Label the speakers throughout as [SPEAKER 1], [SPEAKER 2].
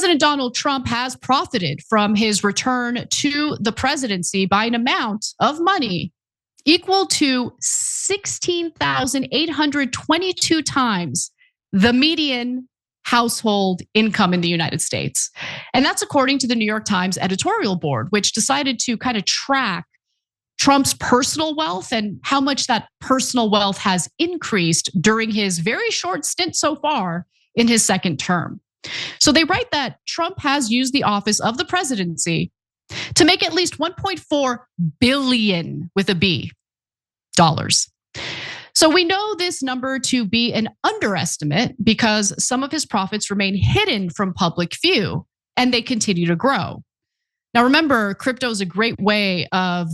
[SPEAKER 1] President Donald Trump has profited from his return to the presidency by an amount of money equal to 16,822 times the median household income in the United States. And that's according to the New York Times editorial board, which decided to kind of track Trump's personal wealth and how much that personal wealth has increased during his very short stint so far in his second term. So they write that Trump has used the office of the presidency to make at least 1.4 billion with a B dollars. So we know this number to be an underestimate because some of his profits remain hidden from public view and they continue to grow. Now remember, crypto is a great way of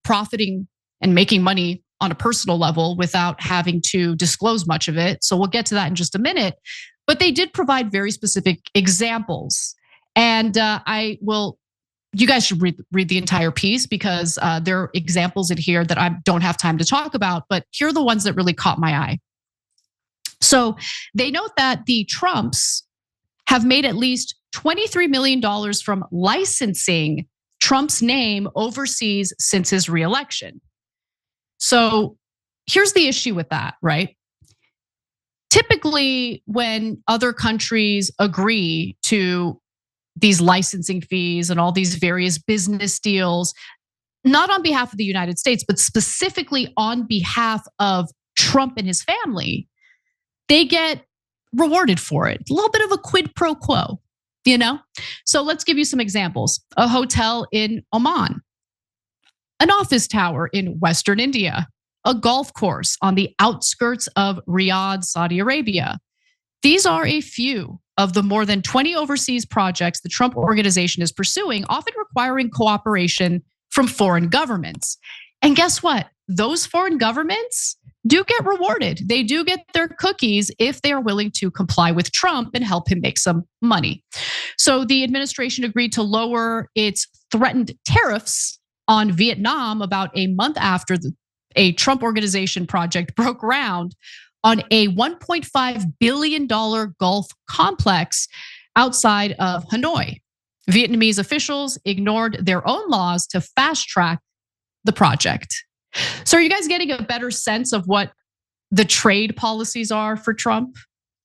[SPEAKER 1] profiting and making money on a personal level without having to disclose much of it. So we'll get to that in just a minute. But they did provide very specific examples. And you guys should read the entire piece because there are examples in here that I don't have time to talk about, but here are the ones that really caught my eye. So they note that the Trumps have made at least $23 million from licensing Trump's name overseas since his reelection. So here's the issue with that, right? Typically, when other countries agree to these licensing fees and all these various business deals, not on behalf of the United States, but specifically on behalf of Trump and his family, they get rewarded for it. A little bit of a quid pro quo, you know? So let's give you some examples. A hotel in Oman, an office tower in Western India, a golf course on the outskirts of Riyadh, Saudi Arabia. These are a few of the more than 20 overseas projects the Trump organization is pursuing, often requiring cooperation from foreign governments. And guess what? Those foreign governments do get rewarded. They do get their cookies if they are willing to comply with Trump and help him make some money. So the administration agreed to lower its threatened tariffs on Vietnam about a month after a Trump organization project broke ground on a $1.5 billion golf complex outside of Hanoi. Vietnamese officials ignored their own laws to fast track the project. So are you guys getting a better sense of what the trade policies are for Trump?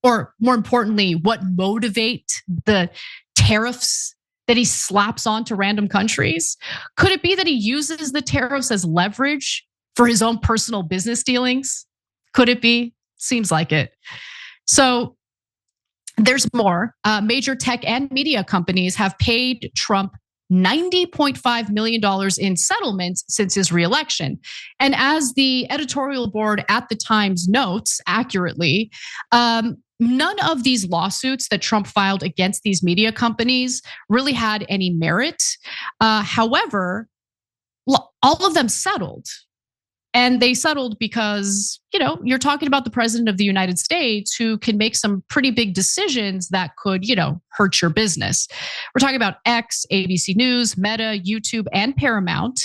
[SPEAKER 1] Or more importantly, what motivate the tariffs that he slaps onto random countries? Could it be that he uses the tariffs as leverage for his own personal business dealings? Could it be? Seems like it. So there's more. Major tech and media companies have paid Trump $90.5 million in settlements since his reelection. And as the editorial board at the Times notes accurately, none of these lawsuits that Trump filed against these media companies really had any merit. However, all of them settled. And they settled because, you're talking about the president of the United States who can make some pretty big decisions that could, hurt your business. We're talking about X, ABC News, Meta, YouTube, and Paramount.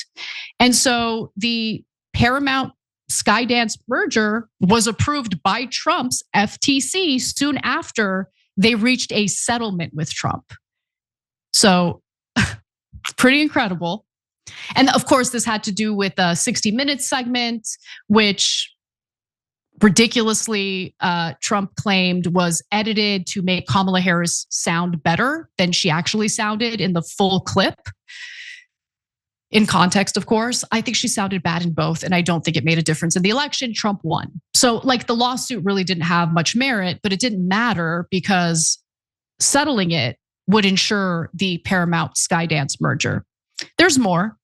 [SPEAKER 1] And so the Paramount Skydance merger was approved by Trump's FTC soon after they reached a settlement with Trump. So pretty incredible. And of course, this had to do with a 60 Minutes segment, which ridiculously Trump claimed was edited to make Kamala Harris sound better than she actually sounded in the full clip. In context, of course, I think she sounded bad in both, and I don't think it made a difference in the election. Trump won. So the lawsuit really didn't have much merit, but it didn't matter because settling it would ensure the Paramount Skydance merger. There's more.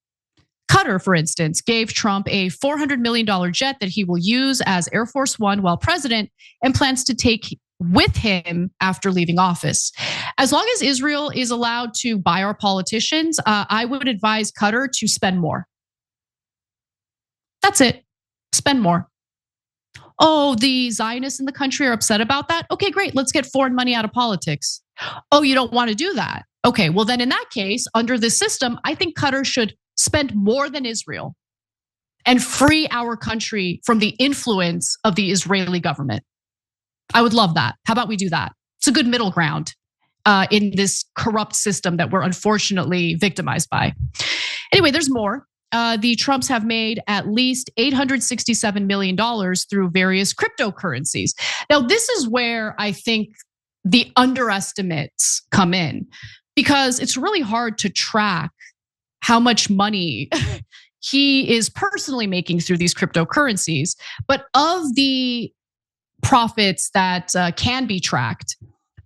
[SPEAKER 1] Qatar, for instance, gave Trump a $400 million jet that he will use as Air Force One while president and plans to take with him after leaving office. As long as Israel is allowed to buy our politicians, I would advise Qatar to spend more. That's it. Spend more. Oh, the Zionists in the country are upset about that? Okay, great. Let's get foreign money out of politics. Oh, you don't want to do that? Okay, well then in that case, under this system, I think Qatar should spend more than Israel and free our country from the influence of the Israeli government. I would love that. How about we do that? It's a good middle ground. in this corrupt system that we're unfortunately victimized by. Anyway, there's more. The Trumps have made at least $867 million through various cryptocurrencies. Now, this is where I think the underestimates come in, because it's really hard to track how much money he is personally making through these cryptocurrencies. But of the profits that can be tracked,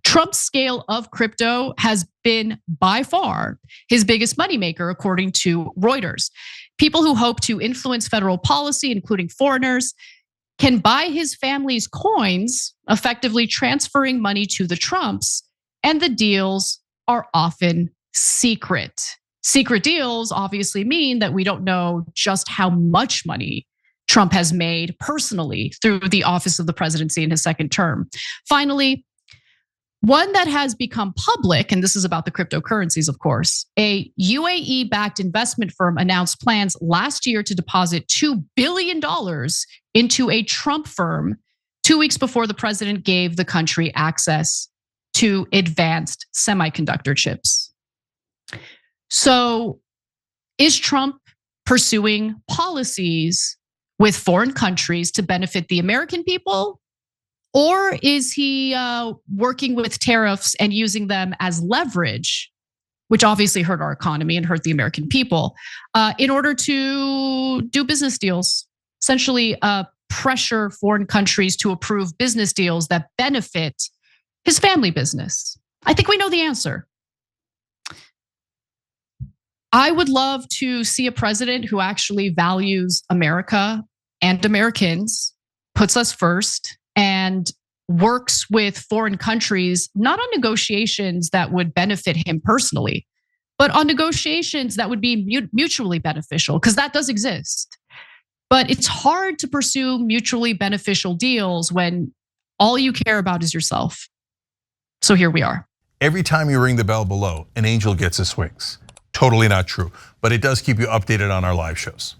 [SPEAKER 1] Trump's scale of crypto has been by far his biggest moneymaker, according to Reuters. People who hope to influence federal policy, including foreigners, can buy his family's coins, effectively transferring money to the Trumps, and the deals are often secret. Secret deals obviously mean that we don't know just how much money Trump has made personally through the office of the presidency in his second term. Finally, one that has become public, and this is about the cryptocurrencies, of course, a UAE-backed investment firm announced plans last year to deposit $2 billion into a Trump firm 2 weeks before the president gave the country access to advanced semiconductor chips. So, is Trump pursuing policies with foreign countries to benefit the American people? Or is he working with tariffs and using them as leverage, which obviously hurt our economy and hurt the American people, in order to do business deals? Essentially, pressure foreign countries to approve business deals that benefit his family business. I think we know the answer. I would love to see a president who actually values America and Americans, puts us first, and works with foreign countries, not on negotiations that would benefit him personally, but on negotiations that would be mutually beneficial, because that does exist. But it's hard to pursue mutually beneficial deals when all you care about is yourself. So here we are.
[SPEAKER 2] Every time you ring the bell below, an angel gets his wings. Totally not true, but it does keep you updated on our live shows.